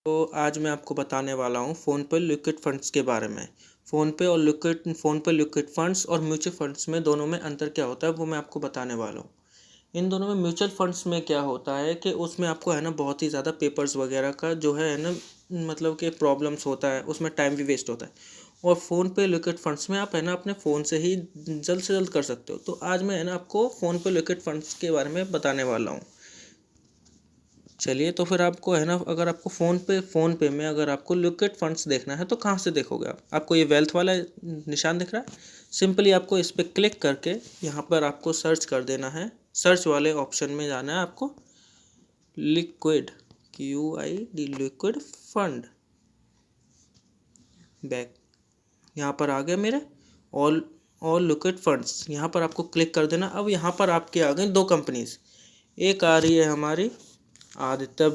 तो आज मैं आपको बताने वाला हूँ फ़ोनपे लिक्विड फंड्स के बारे में। फ़ोनपे लिक्विड फंड्स और म्यूचुअल फंड्स में दोनों में अंतर क्या होता है वो मैं आपको बताने वाला हूँ। इन दोनों में म्यूचुअल फंड्स में क्या होता है कि उसमें आपको है ना बहुत ही ज़्यादा पेपर्स वगैरह का जो है ना मतलब कि प्रॉब्लम्स होता है, उसमें टाइम भी वेस्ट होता है। और फ़ोनपे लिक्विड फंड्स में आप है ना अपने फ़ोन से ही जल्द से जल्द कर सकते हो। तो आज मैं है ना आपको फ़ोनपे लिक्विड फंड्स के बारे में बताने वाला हूँ। चलिए, तो फिर आपको है ना, अगर आपको फ़ोन पे में अगर आपको लिक्विड फंड्स देखना है तो कहाँ से देखोगे आप? आपको ये वेल्थ वाला निशान दिख रहा है? सिंपली आपको इस पर क्लिक करके यहाँ पर आपको सर्च कर देना है। सर्च वाले ऑप्शन में जाना है आपको। Liquid QUID liquid fund back यहाँ पर आ गया मेरे। ऑल ऑल लिक्विड फंड्स यहाँ पर आपको क्लिक कर देना। अब यहाँ पर आपके आ गए दो कंपनीज। एक आ रही है हमारी आदित्य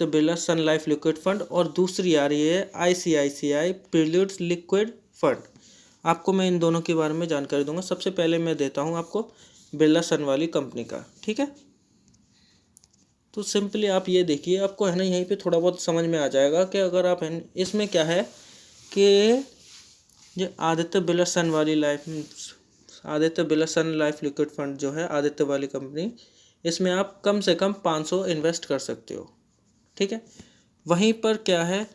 बिरला सन लाइफ लिक्विड फंड और दूसरी आ रही है ICICI प्रील्यूड्स लिक्विड फंड। आपको मैं इन दोनों के बारे में जानकारी दूंगा। सबसे पहले मैं देता हूं आपको बिरला सन वाली कंपनी का, ठीक है। तो सिंपली आप ये देखिए, आपको है ना यहीं पे थोड़ा बहुत समझ में आ जाएगा कि अगर आप है इसमें क्या है कि ये आदित्य बिरला सन लाइफ लिक्विड फंड जो है आदित्य वाली कंपनी, इसमें आप कम से कम 500 इन्वेस्ट कर सकते हो, ठीक है। वहीं पर क्या है,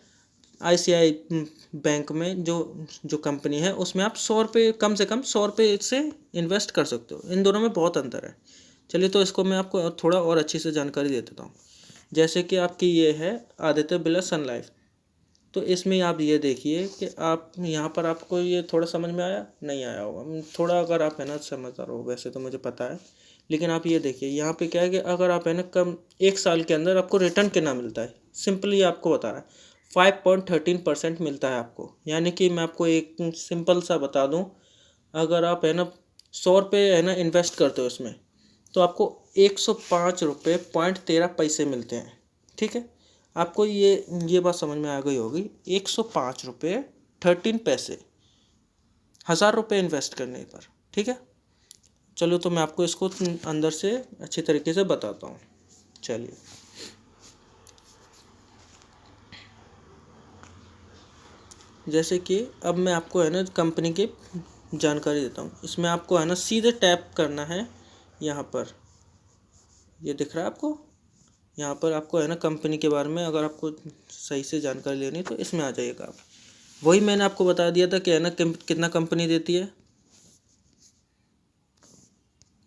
ICICI बैंक में जो कंपनी है उसमें आप 100 रुपये, कम से कम 100 रुपये से इन्वेस्ट कर सकते हो। इन दोनों में बहुत अंतर है। चलिए, तो इसको मैं आपको थोड़ा और अच्छी से जानकारी दे देता हूँ। जैसे कि आपकी ये है आदित्य बिरला सन लाइफ, तो इसमें आप ये देखिए कि आप यहाँ पर आपको ये थोड़ा समझ में आया, नहीं आया होगा थोड़ा, अगर आप है ना समझदार हो, वैसे तो मुझे पता है। लेकिन आप ये देखिए यहाँ पे क्या है कि अगर आप है ना कम 1 साल के अंदर आपको रिटर्न कितना मिलता है, सिंपली आपको बता रहा है 5.13% मिलता है आपको। यानी कि मैं आपको एक सिंपल सा बता दूँ, अगर आप है ना 100 रुपये है ना इन्वेस्ट करते हो इसमें, तो आपको 105 रुपये 13 पैसे मिलते हैं, ठीक है। आपको ये बात समझ में आ गई होगी। 105 रुपये 13 पैसे 1000 रुपये इन्वेस्ट करने पर, ठीक है। चलो, तो मैं आपको इसको अंदर से अच्छी तरीके से बताता हूँ। चलिए, जैसे कि अब मैं आपको है ना कंपनी की जानकारी देता हूँ। इसमें आपको है ना सीधे टैप करना है। यहाँ पर ये दिख रहा है आपको। यहाँ पर आपको है ना कंपनी के बारे में अगर आपको सही से जानकारी लेनी तो इसमें आ जाइएगा आप। वही मैंने आपको बता दिया था कि है ना कितना कंपनी देती है।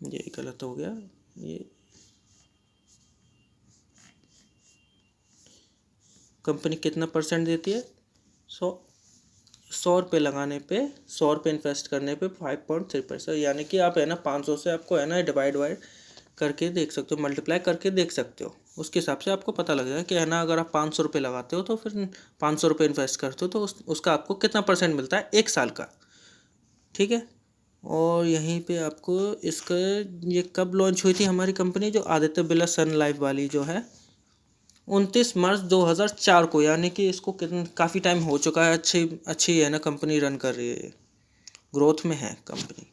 ये गलत हो गया। ये कंपनी कितना परसेंट देती है? 100 रुपये लगाने पे, 100 रुपये इन्वेस्ट करने पे 5.3%। यानी कि आप है ना 500 से आपको है ना डिवाइड करके देख सकते हो, मल्टीप्लाई करके देख सकते हो। उसके हिसाब से आपको पता लग जाएगा कि है ना अगर आप 500 रुपये लगाते हो तो फिर 500 रुपये इन्वेस्ट करते हो तो उसका आपको कितना परसेंट मिलता है 1 साल का, ठीक है। और यहीं पे आपको इसका ये कब लॉन्च हुई थी हमारी कंपनी, जो आदित्य बिरला सन लाइफ वाली जो है, 29 मार्च 2004 को। यानी कि इसको काफ़ी टाइम हो चुका है। अच्छी अच्छी है ना कंपनी रन कर रही है, ग्रोथ में है कंपनी।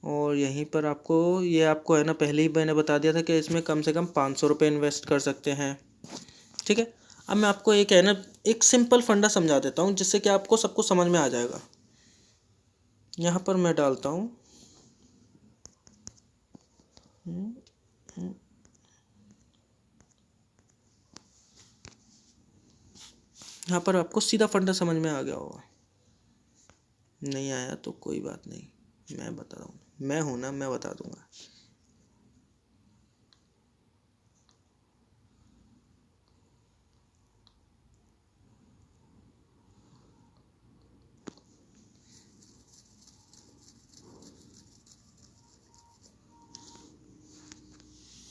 और यहीं पर आपको है ना पहले ही मैंने बता दिया था कि इसमें कम से कम 500 रुपये इन्वेस्ट कर सकते हैं, ठीक है। अब मैं आपको एक है ना एक सिंपल फंडा समझा देता हूँ जिससे कि आपको सबको समझ में आ जाएगा। यहाँ पर मैं डालता हूँ यहाँ पर आपको सीधा फंडा समझ में आ गया होगा। नहीं आया तो कोई बात नहीं, मैं बता रहा हूँ, मैं हूँ ना, मैं बता दूंगा।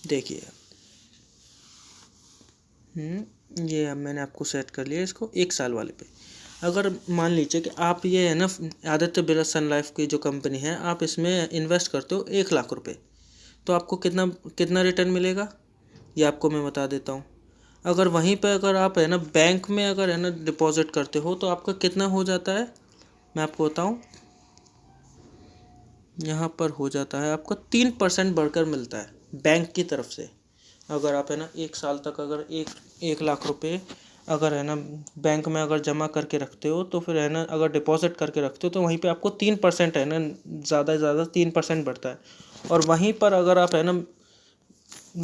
देखिए, ये अब मैंने आपको सेट कर लिया इसको 1 साल वाले पे। अगर मान लीजिए कि आप ये है ना आदित्य बिरला सन लाइफ की जो कंपनी है, आप इसमें इन्वेस्ट करते हो 1 लाख रुपए, तो आपको कितना कितना रिटर्न मिलेगा ये आपको मैं बता देता हूँ। अगर वहीं पे अगर आप है ना बैंक में अगर है ना डिपॉजिट करते हो तो आपका कितना हो जाता है, मैं आपको बताऊँ। यहाँ पर हो जाता है आपको 3% बढ़कर मिलता है बैंक की तरफ से। अगर आप है ना 1 साल तक अगर 1 लाख रुपए अगर है ना बैंक में अगर जमा करके रखते हो, तो फिर है ना अगर डिपॉजिट करके रखते हो तो वहीं पे आपको 3% है ना, ज़्यादा से ज़्यादा 3% बढ़ता है। और वहीं पर अगर आप है ना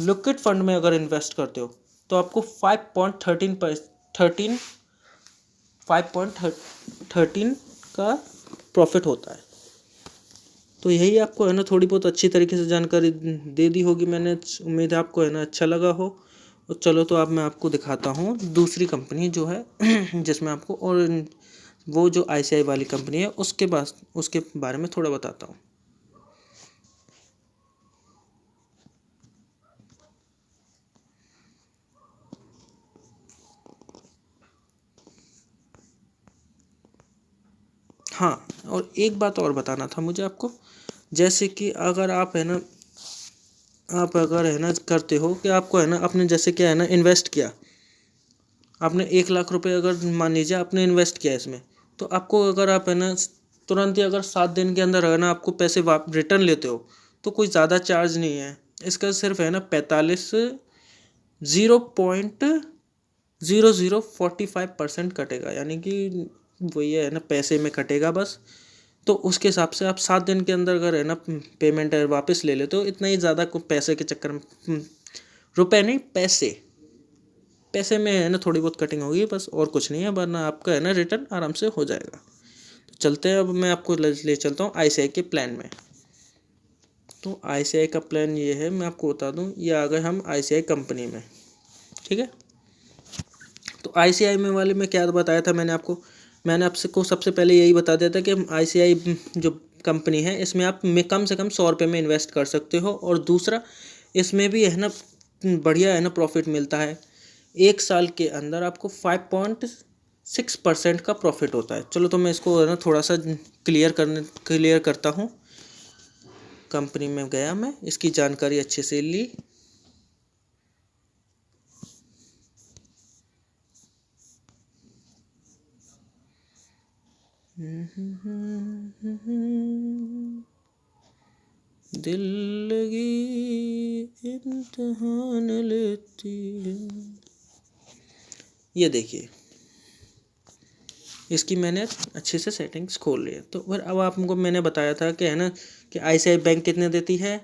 लिक्विड फंड में अगर इन्वेस्ट करते हो तो आपको 5.13 का प्रॉफिट होता है। तो यही आपको है ना थोड़ी बहुत अच्छी तरीके से जानकारी दे दी होगी मैंने, उम्मीद है आपको है ना अच्छा लगा हो। और चलो तो अब मैं आपको दिखाता हूँ दूसरी कंपनी जो है जिसमें आपको, और वो जो आईसीआई वाली कंपनी है उसके बारे में थोड़ा बताता हूँ। हाँ, और एक बात और बताना था मुझे आपको, जैसे कि अगर आप है ना आप अगर है ना करते हो कि आपको है ना आपने जैसे क्या है ना इन्वेस्ट किया, आपने 1 लाख रुपए अगर मान लीजिए आपने इन्वेस्ट किया इसमें, तो आपको अगर आप है ना तुरंत ही अगर 7 दिन के अंदर है ना आपको पैसे रिटर्न लेते हो तो कोई ज़्यादा चार्ज नहीं है इसका, सिर्फ है ना 0.0045% कटेगा, यानी कि वही है ना पैसे में कटेगा बस। तो उसके हिसाब से आप 7 दिन के अंदर अगर है ना पेमेंट वापस ले लेते हो, इतना ही ज़्यादा पैसे के चक्कर में रुपए नहीं पैसे में है ना थोड़ी बहुत कटिंग होगी बस, और कुछ नहीं है, वरना आपका है ना रिटर्न आराम से हो जाएगा। तो चलते हैं, अब मैं आपको ले चलता हूँ आईसीआई के प्लान में। तो आईसीआई का प्लान ये है, मैं आपको बता दूँ, ये आ गए हम आईसीआई कंपनी में। ठीक है, तो आईसीआई में वाले में क्या बताया था मैंने आपसे को सबसे पहले यही बता दिया था कि आईसीआई जो कंपनी है इसमें आप में कम से कम 100 रुपये में इन्वेस्ट कर सकते हो, और दूसरा इसमें भी है ना बढ़िया है ना प्रॉफिट मिलता है। 1 साल के अंदर आपको 5.6% का प्रॉफिट होता है। चलो तो मैं इसको है ना थोड़ा सा क्लियर करता हूँ। कंपनी में गया, मैं इसकी जानकारी अच्छे से ली। दिल लगी इम्तिहान लेती है, ये देखिए इसकी मैंने अच्छे से सेटिंग्स खोल ली है। तो फिर अब आपको मैंने बताया था कि है ना कि आईसीआई बैंक कितने देती है,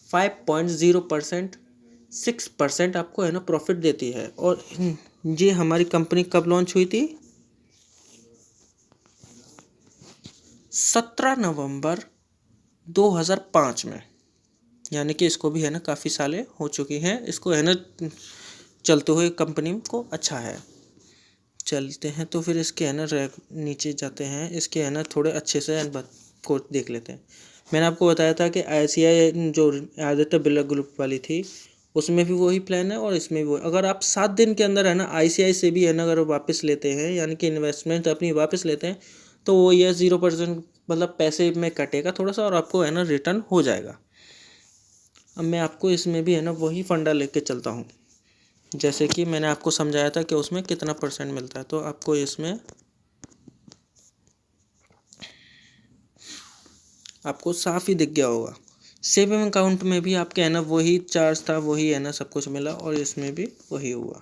5.0%, 6% आपको है ना प्रॉफिट देती है। और ये हमारी कंपनी कब लॉन्च हुई थी, 17 नवंबर 2005 में, यानी कि इसको भी है ना काफ़ी सालें हो चुकी हैं, इसको है ना चलते हुए कंपनी को अच्छा है। चलते हैं तो फिर इसके है ना नीचे जाते हैं, इसके है ना थोड़े अच्छे से को देख लेते हैं। मैंने आपको बताया था कि आईसीआई जो आदित्य बिरला ग्रुप वाली थी उसमें भी वही प्लान है, और इसमें भी वही। अगर आप 7 दिन के अंदर है ना आईसीआई से भी है ना अगर वापस लेते हैं, यानी कि इन्वेस्टमेंट अपनी वापस लेते हैं, तो वो ये 0% मतलब पैसे में कटेगा थोड़ा सा, और आपको है ना रिटर्न हो जाएगा। अब मैं आपको इसमें भी है ना वही फंडा लेके चलता हूँ, जैसे कि मैंने आपको समझाया था कि उसमें कितना % मिलता है। तो आपको इसमें आपको साफ ही दिख गया होगा, सेविंग अकाउंट में भी आपके है ना वही चार्ज था, वही है ना सब कुछ मिला, और इसमें भी वही हुआ।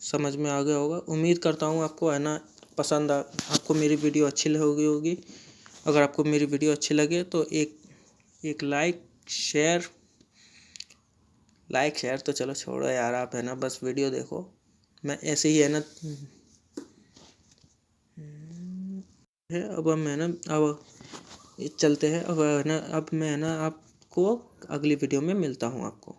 समझ में आ गया होगा, उम्मीद करता हूँ आपको है ना आपको मेरी वीडियो अच्छी लगी होगी। अगर आपको मेरी वीडियो अच्छी लगे तो एक लाइक शेयर तो चलो छोड़ो यार, आप है ना बस वीडियो देखो। मैं ऐसे ही है ना अब हम है ना अब चलते हैं, अब है ना अब मैं है ना आपको अगली वीडियो में मिलता हूँ आपको।